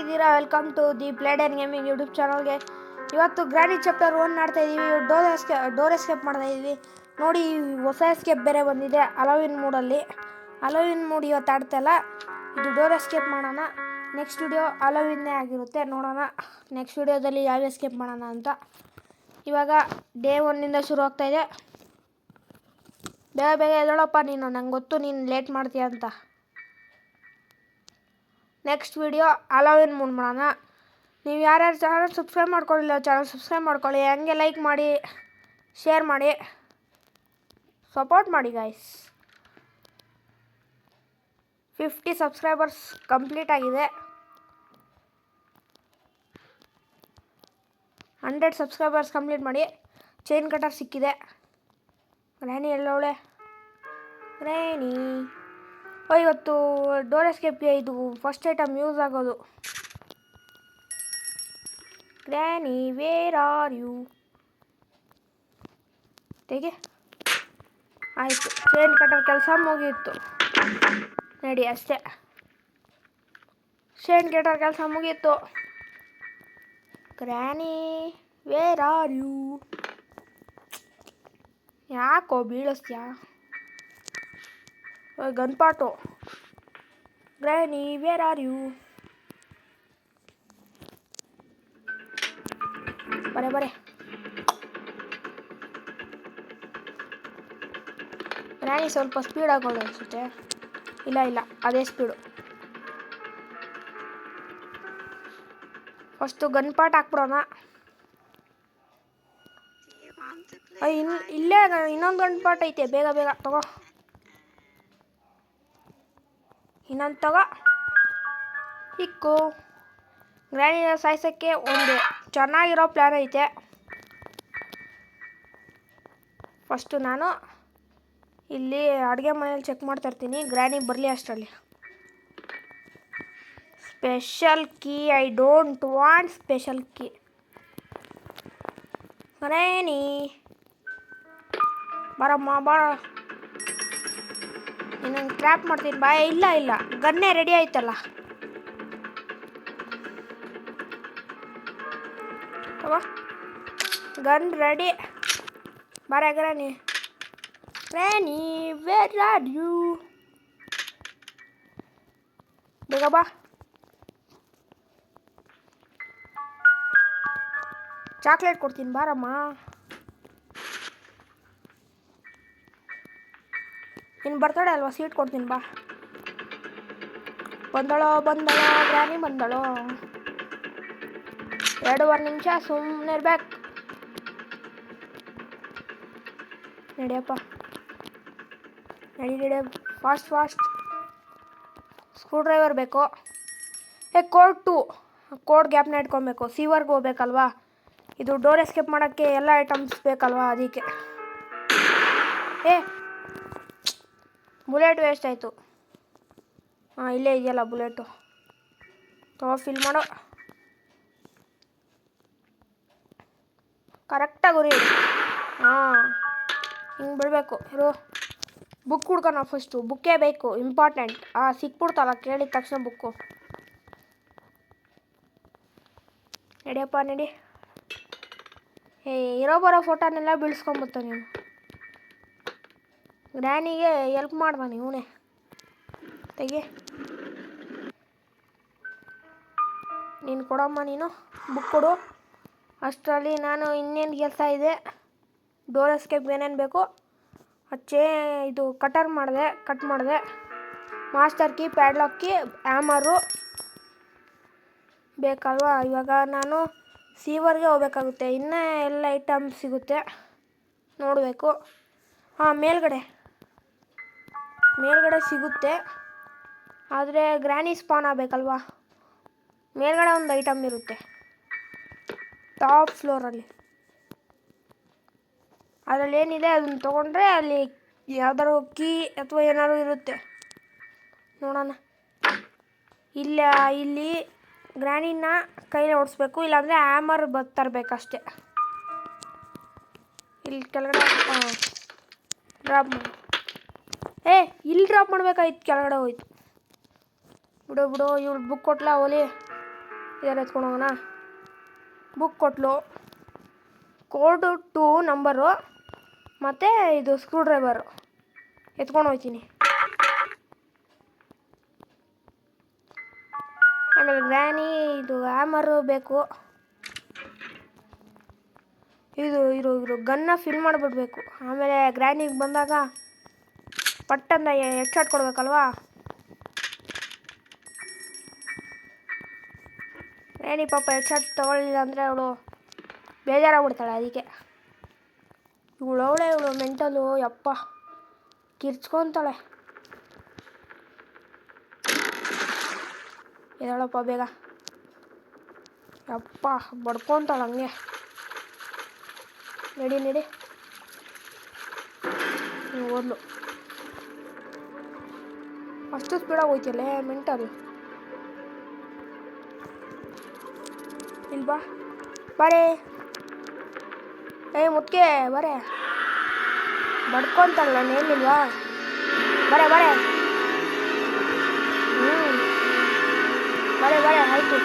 ಹೇಗಿದ್ದೀರಾ? Welcome to the played and gaming YouTube ಚಾನಲ್ಗೆ. ಇವತ್ತು ಗ್ರಾನಿ ಚಾಪ್ಟರ್ 1 ಮಾಡ್ತಾ ಇದ್ದೀವಿ. ಡೋರ್ ಎಸ್ಕೇಪ್ ಮಾಡ್ತಾ ಇದ್ದೀವಿ. ನೋಡಿ, ಹೊಸ ಎಸ್ಕೇಪ್ ಬೇರೆ ಬಂದಿದೆ ಅಲೋವಿನ್ ಮೂಡಲ್ಲಿ. ಅಲೋವಿನ್ ಮೂಡ್ ಇವತ್ತು ಆಡ್ತಾಯಿಲ್ಲ, ಇದು ಡೋರ್ ಎಸ್ಕೇಪ್ ಮಾಡೋಣ. ನೆಕ್ಸ್ಟ್ ವಿಡಿಯೋ ಅಲೋವಿನ್ನೇ ಆಗಿರುತ್ತೆ. ನೋಡೋಣ ನೆಕ್ಸ್ಟ್ ವಿಡಿಯೋದಲ್ಲಿ ಯಾವ ಎಸ್ಕೇಪ್ ಮಾಡೋಣ ಅಂತ. ಇವಾಗ ಡೇ 1 ಶುರು ಆಗ್ತಾಯಿದೆ. ಬೇಗ ಬೇಗ ಎದ್ದೇಳಪ್ಪ ನೀನು, ನಂಗೆ ಗೊತ್ತು ನೀನು ಲೇಟ್ ಮಾಡ್ತೀಯ ಅಂತ. ನೆಕ್ಸ್ಟ್ ವಿಡಿಯೋ ಅಲೋವಿನ್ ಮೂಡ್ ಮಾಡೋಣ. ನೀವು ಯಾರ್ಯಾರು ಚಾನಲ್ ಸಬ್ಸ್ಕ್ರೈಬ್ ಮಾಡ್ಕೊಳ್ಳಿಲ್ಲ, ಚಾನಲ್ ಸಬ್ಸ್ಕ್ರೈಬ್ ಮಾಡ್ಕೊಳ್ಳಿ. ಹಂಗೆ ಲೈಕ್ ಮಾಡಿ, ಶೇರ್ ಮಾಡಿ, ಸಪೋರ್ಟ್ ಮಾಡಿ ಗೈಸ್. 50 ಸಬ್ಸ್ಕ್ರೈಬರ್ಸ್ ಕಂಪ್ಲೀಟ್ ಆಗಿದೆ. 100 ಸಬ್ಸ್ಕ್ರೈಬರ್ಸ್ ಕಂಪ್ಲೀಟ್ ಮಾಡಿ. ಚೈನ್ ಕಟರ್ ಸಿಕ್ಕಿದೆ. ಗ್ರ್ಯಾನಿ ಎಲ್ಲವಳೆ? ಗ್ರ್ಯಾನಿ ಇವತ್ತು ಡೋರ್ ಎಸ್ಕೇಪ್ಗೆ ಇದು ಫಸ್ಟ್ ಐಟಮ್ ಯೂಸ್ ಆಗೋದು. Granny where are you? ತೆಗೆ. ಆಯಿತು, ಚೈನ್ ಕಟರ್ ಕೆಲಸ ಮುಗಿಯಿತು. ನೋಡಿ ಅಷ್ಟೇ, ಚೈನ್ ಕಟರ್ ಕೆಲಸ ಮುಗೀತು. Granny where are you? ಯಾಕೋ ಬೀಳಿಸ್ತೀಯಾ? ಗನ್ಪಾಟು. Granny where are you? ಬರೇ ಗ್ರ್ಯಾನಿ ಸ್ವಲ್ಪ ಸ್ಪೀಡ್ ಆಗೋದು ಅನಿಸುತ್ತೆ. ಇಲ್ಲ ಅದೇ ಸ್ಪೀಡು. ಫಸ್ಟು ಗನ್ಪಾಟ್ ಹಾಕ್ಬಿಡೋಣ. ಇಲ್ಲೇ ಇನ್ನೊಂದು ಗನ್ಪಾಟ್ ಐತೆ. ಬೇಗ ತಗೋ. ಇನ್ನೊಂದು ತಗೋ. ಇಕ್ಕು. ಗ್ರ್ಯಾನಿನ ಸಾಯಿಸೋಕ್ಕೆ ಒಂದು ಚೆನ್ನಾಗಿರೋ ಪ್ಲ್ಯಾನ್ ಐತೆ. ಫಸ್ಟು ನಾನು ಇಲ್ಲಿ ಅಡುಗೆ ಮನೇಲಿ ಚೆಕ್ ಮಾಡ್ತಾ ಇರ್ತೀನಿ. ಗ್ರ್ಯಾನಿ ಬರಲಿ ಅಷ್ಟರಲ್ಲಿ. Special key, I don't want special key. Granny ಬರಮ್ಮ, ಬಾರ. ಇನ್ನೊಂದು ಟ್ರ್ಯಾಪ್ ಮಾಡ್ತೀನಿ ಬಾ. ಇಲ್ಲ ಗನ್ನೇ ರೆಡಿ ಆಯ್ತಲ್ಲ. ತಗೋ, ಗನ್ ರೆಡಿ. ಬಾರ Granny. Granny where are you? ಬೇಗ ಬಾ. ಚಾಕ್ಲೇಟ್ ಕೊಡ್ತೀನಿ ಬಾರಮ್ಮ. ಇನ್ನು ಬರ್ತಡೆ ಅಲ್ವಾ, ಸ್ವೀಟ್ ಕೊಡ್ತೀನಿ ಬಾ. ಬಂದಳೋ ಗ್ರ್ಯಾನಿ ಬಂದಳೋ. 2.5 ನಿಮಿಷ ಸುಮ್ಮನೆ ಇರ್ಬೇಕು. ನಡಿಯಪ್ಪ, ನಡಿ ಫಾಸ್ಟ್. ಸ್ಕ್ರೂ ಡ್ರೈವರ್ ಬೇಕು. ಕೋಡ್ ಗ್ಯಾಪ್ನ ಇಟ್ಕೊಬೇಕು. ಸೀವರ್ಗೆ ಹೋಗ್ಬೇಕಲ್ವಾ. ಇದು ಡೋರ್ ಎಸ್ಕೇಪ್ ಮಾಡೋಕ್ಕೆ ಎಲ್ಲ ಐಟಮ್ಸ್ ಬೇಕಲ್ವಾ, ಅದಕ್ಕೆ. ಬುಲೆಟ್ ವೇಸ್ಟ್ ಆಯಿತು. ಇಲ್ಲೇ ಇದೆಯಲ್ಲ ಬುಲೆಟು. ತಗೋ, ಫಿಲ್ ಮಾಡೋ. ಕರೆಕ್ಟಾಗಿ ಉರಿ. ಹಿಂಗೆ ಬಿಡಬೇಕು. ಇರು, ಬುಕ್ ಹುಡ್ಕೋಣ ಫಸ್ಟು. ಬುಕ್ಕೇ ಬೇಕು, ಇಂಪಾರ್ಟೆಂಟ್. ಸಿಕ್ಬಿಡ್ತಲ್ಲ ಕೇಳಿದ ತಕ್ಷಣ ಬುಕ್ಕು. ನಡಿಯಪ್ಪ ನಡಿ. ಇರೋ ಬರೋ ಫೋಟೋನೆಲ್ಲ ಬೀಳ್ಸ್ಕೊಂಬತ್ತ ನೀನು. ಗ್ರ್ಯಾನಿಗೆ ಎಲ್ಪ್ ಮಾಡ್ದ ಇವನೇ. ತೆಗೆ, ನೀನು ಕೊಡಮ್ಮ. ನೀನು ಬುಕ್ ಕೊಡು. ಅಷ್ಟರಲ್ಲಿ ನಾನು ಇನ್ನೇನು ಕೆಲಸ ಇದೆ. ಡೋರ್ ಎಸ್ಕೇಪ್ಗೆ ಏನೇನು ಬೇಕು ಇದು ಕಟ್ ಮಾಡಿದೆ. Master key, padlock key, hammer ಬೇಕಲ್ವಾ. ಇವಾಗ ನಾನು ಸೀವರ್ಗೆ ಹೋಗ್ಬೇಕಾಗುತ್ತೆ. ಇನ್ನೂ ಎಲ್ಲ ಐಟಮ್ ಸಿಗುತ್ತೆ, ನೋಡಬೇಕು. ಮೇಲ್ಗಡೆ ಸಿಗುತ್ತೆ. ಆದರೆ ಗ್ರ್ಯಾನಿ ಸ್ಪಾನ್ ಆಗಬೇಕಲ್ವಾ. ಮೇಲ್ಗಡೆ ಒಂದು ಐಟಮ್ ಇರುತ್ತೆ ಟಾಪ್ ಫ್ಲೋರಲ್ಲಿ. ಅದರಲ್ಲಿ ಏನಿದೆ ಅದನ್ನು ತೊಗೊಂಡ್ರೆ ಅಲ್ಲಿ ಯಾವ್ದಾದ್ರು ಕೀ ಅಥವಾ ಏನಾದ್ರು ಇರುತ್ತೆ. ನೋಡೋಣ. ಇಲ್ಲಿ ಗ್ರ್ಯಾನಿನ ಕೈಲೇ ಓಡಿಸ್ಬೇಕು, ಇಲ್ಲಾಂದರೆ ಹ್ಯಾಮರ್ ತರಬೇಕಷ್ಟೆ. ಇಲ್ಲಿ ಕೆಳಗಡೆ ಡ್ರಾಪ್ ಮಾಡಿ. ಇಲ್ಲಿ ಡ್ರಾಪ್ ಮಾಡಬೇಕಾಯ್ತು, ಕೆಳಗಡೆ ಹೋಯ್ತು. ಬಿಡು ಇವಳು ಬುಕ್ ಕೊಟ್ಲಾ ಓಲಿ. ಇದೆಲ್ಲ ಎತ್ಕೊಂಡು ಹೋಗೋಣ. ಬುಕ್ ಕೊಟ್ಲು, ಕೋಡು 2 ನಂಬರು ಮತ್ತು ಇದು ಸ್ಕ್ರೂ ಡ್ರೈವರು ಎತ್ಕೊಂಡು ಹೋಗ್ತೀನಿ. ಆಮೇಲೆ ಗ್ರ್ಯಾನಿ ಇದು ಹ್ಯಾಮರು ಬೇಕು. ಇದು ಗನ್ನ ಫಿಲ್ ಮಾಡಿಬಿಡ್ಬೇಕು. ಆಮೇಲೆ ಗ್ರ್ಯಾನಿಗೆ ಬಂದಾಗ ಪಟ್ಟಂದ ಹೆಡ್ಶಾಟ್ ಕೊಡ್ಬೇಕಲ್ವಾ. ಗ್ರ್ಯಾನಿ ಪಾಪ ಹೆಡ್ಶಾಟ್ ತೊಗೊಳ್ಳಿಲ್ಲ ಅಂದರೆ ಅವಳು ಬೇಜಾರಾಗ್ಬಿಡ್ತಾಳೆ. ಅದಕ್ಕೆ ಇವಳು ಮೆಂಟಲು ಯಪ್ಪ ಕಿರ್ಚ್ಕೊತಾಳೆ. ಎದಳಪ್ಪ ಬೇಗ, ಯಪ್ಪ ಬಡ್ಕೊತಾಳೆ ಹಂಗೆ. ನಡಿ ಓದ್ಲು. ಅಷ್ಟು ಸ್ಪೀಡಾಗಿ ಹೋಯ್ತಿಯಲ್ಲೇ ಮೆಂಟಲ್. ಇಲ್ವಾ ಬಾರೇ, ಮುತ್ಕೆ ಬರೇ, ಬಡ್ಕೊತಾಳ. ನಾನು ಹೇಳಿಲ್ವಾ ಬರೇ ಬರೇ ಆಯಿತು.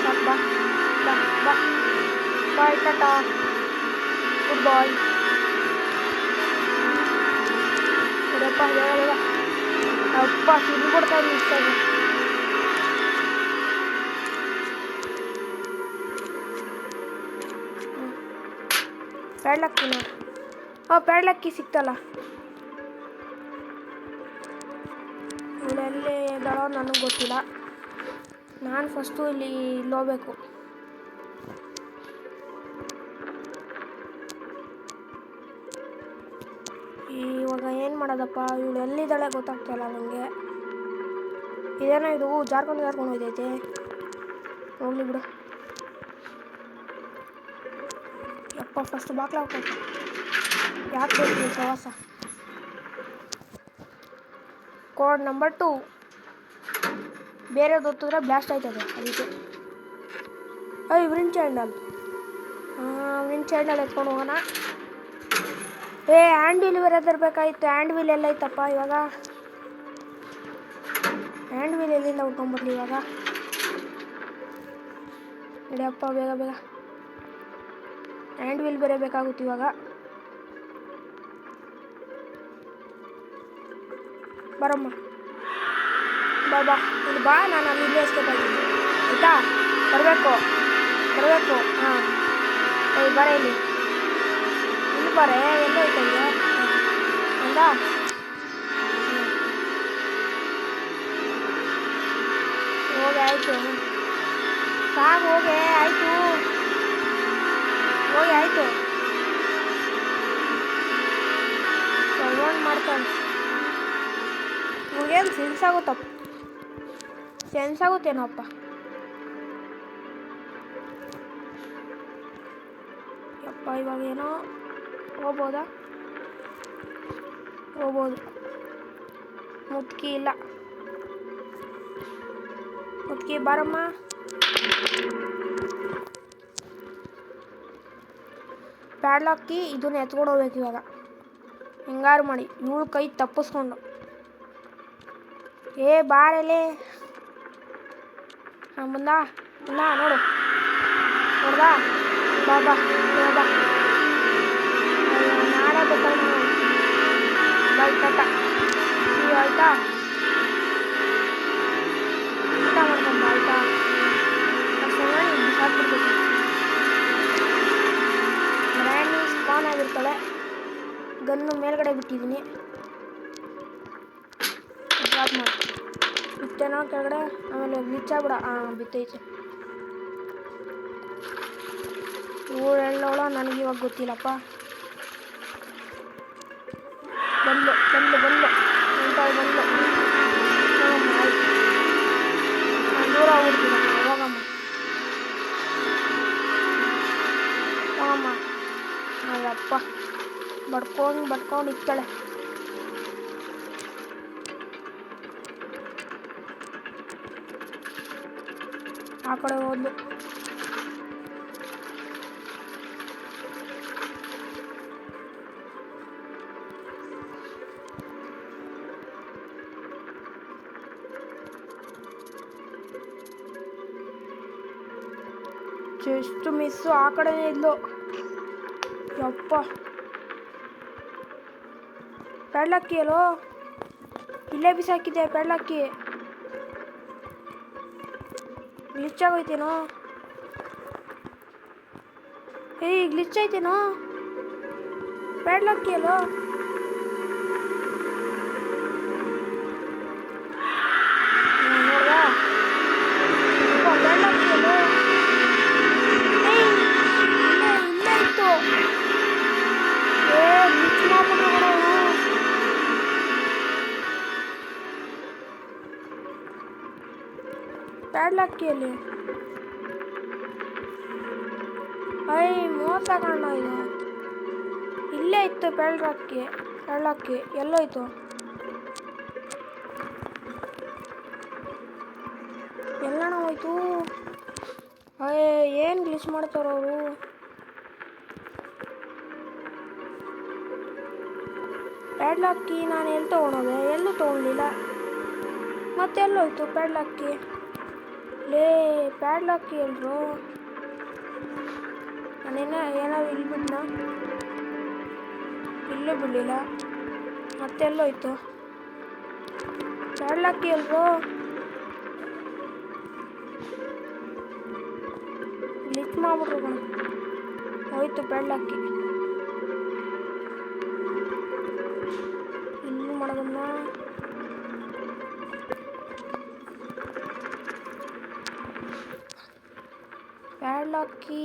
ಸಾಕು ಬಾ ಬಾ ಬಾ ಬಾಯ್ ಟಾಟಾ ಗುಡ್ ಬಾಯ್. ಅಪ್ಪ ಬೇಗ ಅಪ್ಪ ತಿನ್ಬಿಡ್ತಾ ಇದ್ದೀನಿ. ಪ್ಯಾಡ್ಲಕ್ಕಿನ ಪ್ಯಾಡ್ಲಕ್ಕಿ ಸಿಕ್ತಲ್ಲ. ಇವಳೆಲ್ಲಿ ಇದ್ದಾಳೋ ನನಗೆ ಗೊತ್ತಿಲ್ಲ. ನಾನು ಫಸ್ಟು ಇಲ್ಲಿ ಹೋಗ್ಬೇಕು. ಇವಾಗ ಏನು ಮಾಡೋದಪ್ಪ, ಇವಳು ಎಲ್ಲಿದ್ದಾಳೆ ಗೊತ್ತಾಗ್ತಾಯಿಲ್ಲ ನನಗೆ. ಇದೇನೋ ಇದು ಜಾರ್ಕೊಂಡು ಹೋಯ್ತೈತೆ. ಹೋಗ್ಲಿ ಬಿಡು. ಯಪ್ಪ ಫಸ್ಟ್ ಬಾಕ್ಲ ಹಾಕ್ಬೇಕು. ಯಾಕೆ ಬೇಕು ಪ್ರವಾಸ. ಕೋಡ್ ನಂಬರ್ 2 ಬೇರೆ ಗೊತ್ತಿದ್ರೆ ಬ್ಲಾಸ್ಟ್ ಆಯ್ತದೆ. ಅದಕ್ಕೆ ವಿಂಡ್ ಚಾಂಡಲ್ ಎತ್ಕೊಂಡು ಹೋಗೋಣ. ಹ್ಯಾಂಡ್ ವೀಲ್ ಬೇರೆ ತರಬೇಕಾಯ್ತು. ಹ್ಯಾಂಡ್ ವೀಲ್ ಎಲ್ಲ ಐತಪ್ಪ ಇವಾಗ. ಹ್ಯಾಂಡ್ ವೀಲ್ ಎಲ್ಲಿಂದ ಉಟ್ಕೊಂಡ್ಬರ್ಲಿ ಇವಾಗ. ನಡಿಯಪ್ಪ ಬೇಗ ಹ್ಯಾಂಡ್ ವೀಲ್ ಬೇರೆ ಬೇಕಾಗುತ್ತೆ ಇವಾಗ. ಬರಮ್ಮ ಬಾ ಇಲ್ಲಿ ಬಾ. ನಾನು ಅಲ್ಲಿ ಇಲ್ಲೇ ಎಸ್ಕೇಪ್ ಆಗಿದ್ದೀನಿ ಆಯಿತಾ. ಬರಬೇಕು ಹಾಂ. ಬರ ಇಲ್ಲಿ ಬರೇ. ಎಲ್ಲ ಐತಂಗೆ ಅಂದ. ಹೋಗಿ ಆಯಿತು ಸಾಕು. ಹೋಗಿ ಆಯಿತು ಸೌಂಡ್ ಮಾಡ್ತಾನೆ. ಇವಾಗೇನು ಸೆನ್ಸ್ ಆಗುತ್ತೇನಪ್ಪ. ಯಪ್ಪ ಇವಾಗೇನೋ ಹೋಗ್ಬೋದು. ಮುತ್ಕಿ ಇಲ್ಲ. ಮುತ್ಕಿ ಬಾರಮ್ಮ. ಪ್ಯಾಡ್ಲಾಕಿ ಇದನ್ನ ಎತ್ಕೊಂಡು ಹೋಗ್ಬೇಕು ಇವಾಗ. ಹೆಂಗಾರು ಮಾಡಿ ಇವಳು ಕೈ ತಪ್ಪಿಸ್ಕೊಂಡು. ಬಾರಲ್ಲೇ. ಹಾಂ ಬಂದ ನೋಡು. ನೋಡ್ದಾ ಬಾ ನಾಳೆ ಗೊತ್ತಾಗ ಬಾಯ್ ಟಾಟಾ. ಆಯಿತಾ ಊಟ ಮಾಡ್ಕೊಂಬ ಆಯಿತಾ. ಬಿಸಾಕ್ಬಿಡ್ಬೇಕು. ಗ್ರ್ಯಾನಿ ಸ್ಪಾನ್ ಆಗಿರ್ತಾಳೆ. ಗನ್ನು ಮೇಲ್ಗಡೆ ಬಿಟ್ಟಿದ್ದೀನಿ. ಡ್ರಾಪ್ ಮಾಡಿ ಬಿತ್ತೇನೋ ಕೆಳಗಡೆ. ಆಮೇಲೆ ಬಿಚ್ಚಾಬಿಡ. ಬಿತ್ತೈತೆ. ಇವಳು ಎಲ್ಲವಳ ನನಗಿವಾಗ ಗೊತ್ತಿಲ್ಲಪ್ಪ. ಬಂದ್ಲು ನಾನು ದೂರ ಹೋಗ್ಬಿಡ್ತೀನಿ. ಹೋಗಮ್ಮ ಅಯ್ಯಪ್ಪ ಬಡ್ಕೊಂಡು ಇಕ್ತಾಳೆ. ಆ ಕಡೆ ಹೋದ್ಲು. ಜಸ್ಟ್ ಮಿಸ್ಸು, ಆ ಕಡೆನೇ ಇದ್ಲು. ಯಪ್ಪ, ಪ್ಯಾಡ್ಲಕ್ಕಿ ಅಲ್ಲೋ, ಇಲ್ಲೇ ಬಿಸಾಕಿದ್ದೆ ಪ್ಯಾಡ್ಲಕ್ಕಿ. ಗ್ಲಿಚ್ ಆಗೋಯ್ತೇನೋ, ಗ್ಲಿಚ್ ಐತೇನೋ, ಪ್ಯಾಡ್ಲಕ್ಕಿ ಅಲ್ಲೋ. ನೋಡ್ವಾ, ಪ್ಯಾಡ್ಲಕ್ಕಿ ಅಲ್ಲೋ, ಇಲ್ಲೇ ಇತ್ತು. ಗ್ಲಿಚ್ ಮಾಡ್ಬಿಟ್ರು ಕಣ. ಪ್ಯಾಡ್ಲಕ್ಕಿಯಲ್ಲಿ ಮೋಸ ಕಾಣ. ಇದು ಇಲ್ಲೇ ಇತ್ತು ಪ್ಯಾಡ್ಲಕ್ಕಿ ಎಲ್ಲೋಯ್ತು? ಎಲ್ಲಣ ಹೋಯ್ತು? ಏನು ಗ್ಲಿಚ್ ಮಾಡ್ತಾರವರು? ಪ್ಯಾಡ್ಲಕ್ಕಿ ನಾನು ಎಲ್ಲಿ ತೊಗೊಳೋದೆ? ಎಲ್ಲೂ ತೊಗೊಳ್ಲಿಲ್ಲ. ಮತ್ತೆಲ್ಲೋಯ್ತು ಪ್ಯಾಡ್ಲಕ್ಕಿ? ಪ್ಯಾಡ್ಲಕ್ಕಿ ಎಲ್ರು? ಏನಾದ್ರು ಇಲ್ಲಿ ಬಿಡ್ನಾ? ಇಲ್ಲೂ ಬಿಡಲಿಲ್ಲ. ಮತ್ತೆಲ್ಲೋಯ್ತು ಪ್ಯಾಡ್ಲಕ್ಕಿ ಎಲ್ರು? ಗ್ಲಿಚ್ ಮಾಡ್ಬಿಟ್ರು ಕಣ. ಹೋಯ್ತು ಪ್ಯಾಡ್ಲಕ್ಕಿ. ಇಲ್ಲೂ ಮಾಡೋದನ್ನ ಪ್ಯಾಡ್ಲಕ್ಕಿ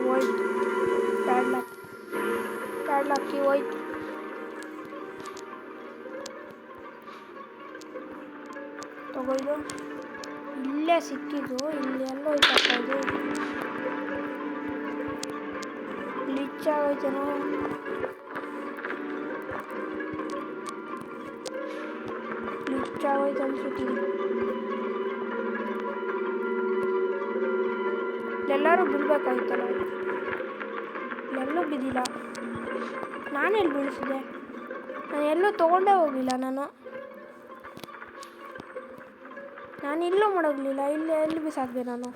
ಹೋಯ್ತು. ಪ್ಯಾಡ್ಲಕ್ಕಿ ಹೋಯ್ತು. ತಗೊಯ್ದು ಇಲ್ಲೇ ಸಿಕ್ಕಿದ್ದು. ಇಲ್ಲಿ ಎಲ್ಲೋಯ್ತಪ್ಪ ಇದು? ಗ್ಲಿಚ್ ಆಗೋಯ್ತೇನೋ? ಗ್ಲಿಚ್ ಆಗೋಯ್ತು ಅನ್ಸುತ್ತೀನಿ. ಎಲ್ಲರೂ ಬಿಡ್ಬೇಕಾಯ್ತಲ್ಲ, ಎಲ್ಲೂ ಬಿದ್ದಿಲ್ಲ. ನಾನೆಲ್ಲಿ ಬೀಳಿಸಿದೆ? ನಾನು ಎಲ್ಲೂ ತೊಗೊಂಡೇ ಹೋಗಲಿಲ್ಲ. ನಾನು ಇಲ್ಲೂ ಮಾಡೋಗಲಿಲ್ಲ. ಎಲ್ಲಿ ಬಿಸಾಕಿದೆ ನಾನು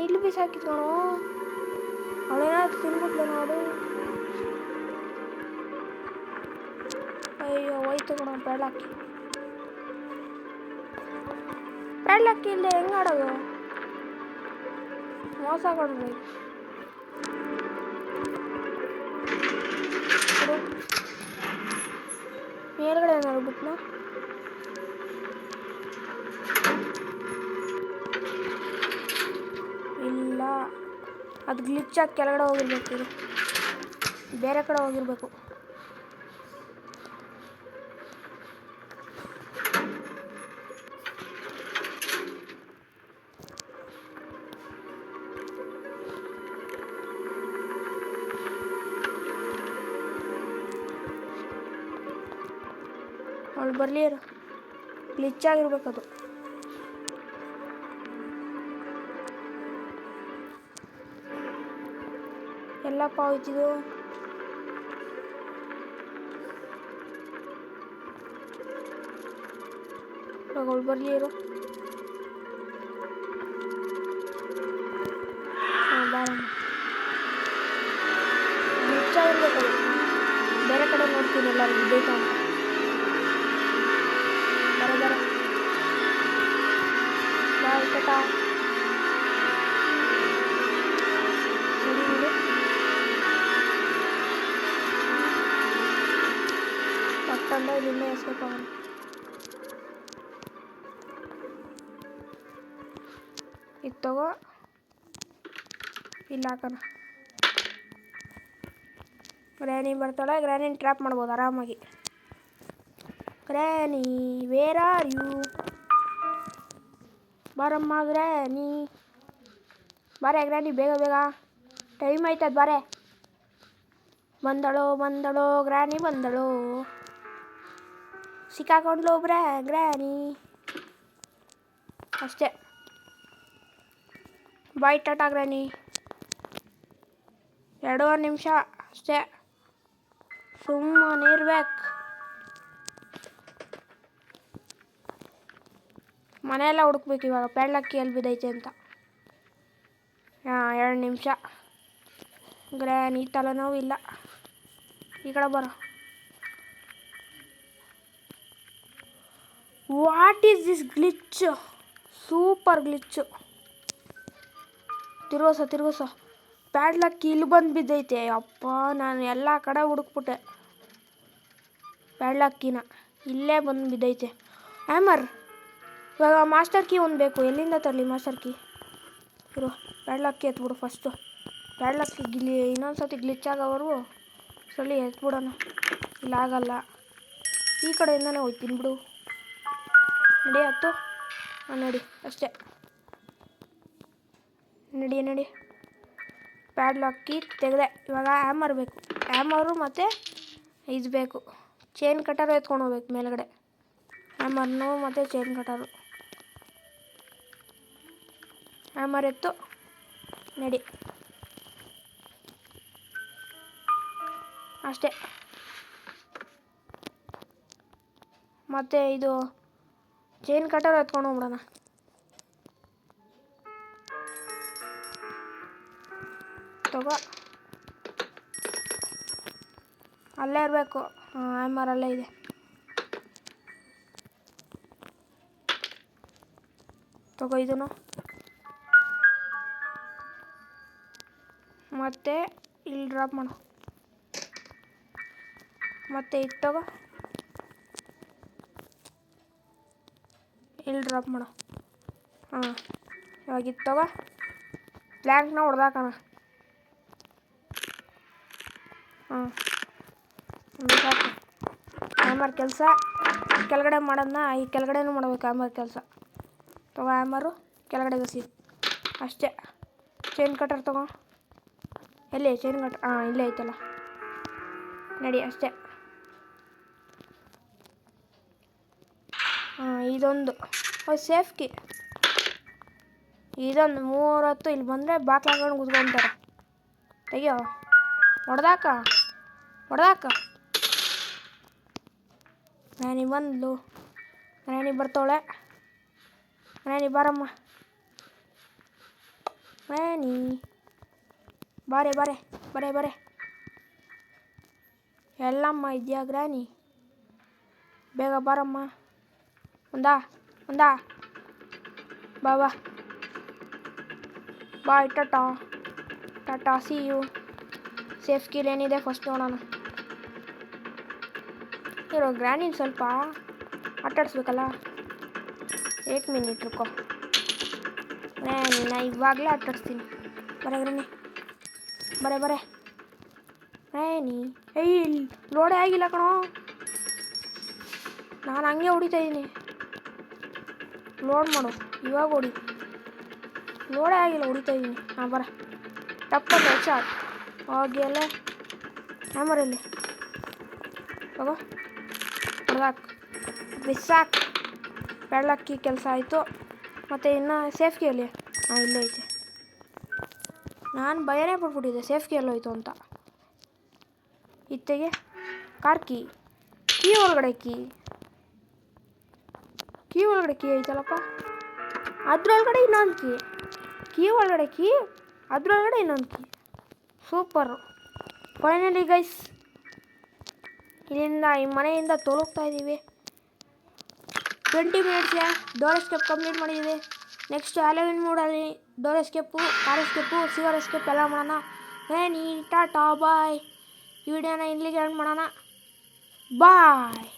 ಇಲ್ಲಿ ಬಿಸಾಕಿದ್ಕಣೋ. ಅವಳೇನಾದ್ರು ತಿನ್ಬಿಟ್ಲೆ ನೋಡು. ಅಯ್ಯೋ ಹೋಯ್ತು ಕಣ ಪ್ಯಾಡ್ಲಕ್ಕಿ. ಪ್ಯಾಡ್ಲಕ್ಕಿ ಇಲ್ಲದೆ ಹೆಂಗೆ ಆಡೋದು? ಮೋಸ ಕಣ್ರಿ. ಮೇಲ್ಗಡೆ ಏನಾದ್ರು ಬಿಟ್ನಾ? ಇಲ್ಲ, ಅದು ಗ್ಲಿಚ್ ಆಗಿ ಕೆಳಗಡೆ ಹೋಗಿರ್ಬೇಕು. ಇದು ಬೇರೆ ಕಡೆ ಹೋಗಿರ್ಬೇಕು. ಅವಳು ಬರಲಿ, ಗ್ಲಿಚ್ ಆಗಿರ್ಬೇಕದು. ಎಲ್ಲಪ್ಪ ಹೋಯ್ತಿದ್ದು? ಅವಳು ಬರಲಿ. ಬಾರಮ್ಮ, ಗ್ಲಿಚ್ ಆಗಿರ್ಬೇಕದು. ಬೇರೆ ಕಡೆ ನೋಡ್ತೀನಿ ಎಲ್ಲರೂ ಬಿದ್ದೈತ ಅಂತ. ಬರ ಬಾಯ್ ಟಾಟಾ. ನೋಡಿ ಪಟ್ಟಂದ ಇದನ್ನೇ ಎಸ್ಕೇಪ್ ಆಗೋಣ. ಇದು ತಗೋ, ಇಲ್ಲ ಹಾಕೋಣ. ಗ್ರ್ಯಾನಿ ಬರ್ತಾಳೆ. ಗ್ರ್ಯಾನಿನ ಟ್ರ್ಯಾಪ್ ಮಾಡ್ಬೋದು ಆರಾಮಾಗಿ. Granny where are you? ಬಾರಮ್ಮ ಗ್ರ್ಯಾನಿ, ಬಾರೆ ಗ್ರ್ಯಾನಿ, ಬೇಗ ಬೇಗ, ಟೈಮ್ ಆಯ್ತದ. ಬಾರೆ, ಬಂದಳು ಗ್ರ್ಯಾನಿ ಬಂದಳು. ಸಿಕ್ಕಾಕೊಂಡ್ಲು ಗ್ರ್ಯಾನಿ. ಅಷ್ಟೇ, ಬಾಯ್ ಟಾಟಾ ಗ್ರ್ಯಾನಿ. 2 ನಿಮಿಷ ಅಷ್ಟೇ. ಸುಮ್ಮನೆ ಇರ್ಬೇಕು. ಮನೆಯೆಲ್ಲ ಹುಡುಕ್ಬೇಕು ಇವಾಗ ಪ್ಯಾಡ್ಲಕ್ಕಿ ಎಲ್ಲಿ ಬಿದ್ದೈತೆ ಅಂತ. 2 ನಿಮಿಷ. ಗ್ರ್ಯಾನಿ ತಲೆನೋವು ಇಲ್ಲ. ಈ ಕಡೆ ಬರೋ. What is this glitch? Super glitch. ತಿರುಗಿಸೋ ಪ್ಯಾಡ್ಲಕ್ಕಿ ಇಲ್ಲಿ ಬಂದು ಬಿದ್ದೈತೆ. ಅಪ್ಪ ನಾನು ಎಲ್ಲ ಕಡೆ ಹುಡುಕ್ಬಿಟ್ಟೆ ಪ್ಯಾಡ್ಲಕ್ಕಿನ. ಇಲ್ಲೇ ಬಂದು ಬಿದ್ದೈತೆ. ಹ್ಯಾಮರ್. ಇವಾಗ ಮಾಸ್ಟರ್ ಕೀ ಒಂದು ಬೇಕು. ಎಲ್ಲಿಂದ ತರಲಿ ಮಾಸ್ಟರ್ ಕೀ? ಇರು, ಪ್ಯಾಡ್ಲಕ್ಕಿ ಎತ್ಬಿಡು ಫಸ್ಟು. ಪ್ಯಾಡ್ಲಕ್ಕಿ ಇನ್ನೊಂದು ಸತಿ ಗ್ಲಿಚ್ ಆಗೋವರೆಗೂ ಸರಿ ಎತ್ಬಿಡೋಣ. ಇಲ್ಲ ಆಗಲ್ಲ. ಈ ಕಡೆಯಿಂದನೇ ಹೋಗ್ತೀನಿ ಬಿಡು. ನಡಿ ಹತ್ತು. ನಡಿ ಅಷ್ಟೇ. ನಡಿ. ಪ್ಯಾಡ್ಲಕ್ಕಿ ತೆಗೆದೆ. ಇವಾಗ ಹ್ಯಾಮರ್ ಬೇಕು. ಹ್ಯಾಮರು ಮತ್ತು ಇದು ಬೇಕು, ಚೈನ್ ಕಟ್ಟರು ಎತ್ಕೊಂಡು ಹೋಗ್ಬೇಕು ಮೇಲ್ಗಡೆ. ಹ್ಯಾಮರ್ನು ಮತ್ತು ಚೈನ್ ಕಟ್ಟರು. ಹ್ಯಾಮರ್ ಎತ್ತು. ನಡಿ ಅಷ್ಟೇ. ಮತ್ತು ಇದು ಚೈನ್ ಕಟ್ಟರು ಎತ್ಕೊಂಡು ಹೋಗ್ಬಿಡೋಣ. ತಗೋ. ಅಲ್ಲೇ ಇರಬೇಕು. ಹ್ಯಾಮರ್ ಅಲ್ಲೇ ಇದೆ. ತಗೋ ಇದನ್ನು. ಮತ್ತೆ ಇಲ್ಲಿ ಡ್ರಾಪ್ ಮಾಡು. ಮತ್ತೆ ಇದು ತಗೋ. ಇಲ್ಲಿ ಡ್ರಾಪ್ ಮಾಡು. ಇವಾಗ ಇದು ತಗೋ. ಪ್ಲ್ಯಾಂಕ್ನ ಹೊಡೆದಾಕೋಣ. ಸಾಕು. ಹ್ಯಾಮರ್ ಕೆಲಸ ಕೆಳಗಡೆ ಮಾಡೋದನ್ನ ಈ ಕೆಳಗಡೆನೂ ಮಾಡ್ಬೇಕು. ಹ್ಯಾಮರ್ ಕೆಲಸ ತಗೋ. ಹ್ಯಾಮರು ಕೆಳಗಡೆ ಗಸಿ ಅಷ್ಟೇ. ಚೈನ್ ಕಟ್ಟರ್ ತಗೋ. ಎಲ್ಲಿ ಚೈನ್ ಕಟ್ಟರ್? ಇಲ್ಲೇ ಐತಲ್ಲ. ನಡಿ ಅಷ್ಟೇ. ಇದೊಂದು ಸೇಫ್ ಕೀ. ಇದೊಂದು 3 ಹೊತ್ತು ಇಲ್ಲಿ ಬಂದರೆ ಬಾಕ್ಲಾಕೊಂಡು ಕೂತ್ಕೊಂತಾರೆ. ತೆಗಿಯೋ. ಹೊಡೆದಾಕ. ಗ್ರ್ಯಾನಿ ಬಂದ್ಲು. ಗ್ರ್ಯಾನಿ ಬರ್ತವಳೆ. ಗ್ರ್ಯಾನಿ ಬಾರಮ್ಮ. ಗ್ರ್ಯಾನಿ ಬಾರೆ. ಎಲ್ಲಮ್ಮ ಇದೆಯಾ ಗ್ರ್ಯಾನಿ? ಬೇಗ ಬಾರಮ್ಮ. ಒಂದಾ ಬಾಯ್ ಟಾಟಾ ಸಿ ಯು. ಸೇಫ್ ಕೀಲ್ ಏನಿದೆ ಫಸ್ಟ್ ನೋಡೋಣ. ಇರೋ ಗ್ರ್ಯಾನಿನ ಸ್ವಲ್ಪ ಆಟಾಡಿಸ್ಬೇಕಲ್ಲ. 1 ಮಿನಿಟ್ ರುಕೋ. ಗ್ರ್ಯಾನಿನ ಇವಾಗಲೇ ಆಟಾಡಿಸ್ತೀನಿ. ಬರೆ ಗ್ರ್ಯಾನಿ ಬರೆ ಗ್ರ್ಯಾನಿ. ಇಲ್ಲಿ ಲೋಡೇ ಆಗಿಲ್ಲ ಕಣೋ. ನಾನು ಹಂಗೆ ಹೊಡಿತಾ ಇದ್ದೀನಿ. ಲೋಡ್ ಮಾಡು. ಇವಾಗ ಹೊಡಿ. ಲೋಡೇ ಆಗಿಲ್ಲ, ಹೊಡಿತಾ ಇದ್ದೀನಿ. ಬರ ಟಪ್ಪಲ್ಲಿ ಶಾಟ್ ಹೋಗಿ. ಅಲ್ಲೇ ಹ್ಯಾಮರಲ್ಲಿ ತಗೋ. ಬಿಸಾಕ್. ಪ್ಯಾಡ್ಲಕ್ಕಿ ಕೆಲಸ ಆಯಿತು. ಮತ್ತು ಇನ್ನು ಸೇಫ್ ಕೀಯಲ್ಲಿ ಇಲ್ಲೇ ಐತೆ. ನಾನು ಭಯನೇ ಪಡ್ಬಿಟ್ಟಿದ್ದೆ ಸೇಫ್ ಕೀ ಎಲ್ಲೋಯ್ತು ಅಂತ. ಇತ್ತೆಗೆ ಕಾರ್ ಕೀ ಒಳಗಡೆ ಕೀ ಒಳಗಡೆ ಕೀ ಐತಲ್ಲಪ್ಪ. ಅದ್ರೊಳಗಡೆ ಇನ್ನೊಂದು ಕೀ ಒಳಗಡೆ ಅದ್ರೊಳಗಡೆ ಇನ್ನೊಂದು ಕೀ. ಸೂಪರು. ಫೈನಲಿ ಗೈಸ್, ಇಲ್ಲಿಂದ ಈ ಮನೆಯಿಂದ ತೊಲಗ್ತಾ ಇದ್ದೀವಿ. 20 ಮಿನಿಟ್ಸ್ಗೆ ಡೋರ್ ಎಸ್ಕೇಪ್ ಕಂಪ್ಲೀಟ್ ಮಾಡಿದ್ದೀವಿ. ನೆಕ್ಸ್ಟ್ ಹ್ಯಾಲೋವಿನ್ ಮೂಡಲ್ಲಿ door escape, car escape, sewer escape ಎಲ್ಲ ಮಾಡೋಣ. ಟಾಟಾ ಬಾಯ್. ಈ ವಿಡಿಯೋನ ಇಲ್ಲಿಗೆ ಎಂಡ್ ಮಾಡೋಣ. ಬಾಯ್.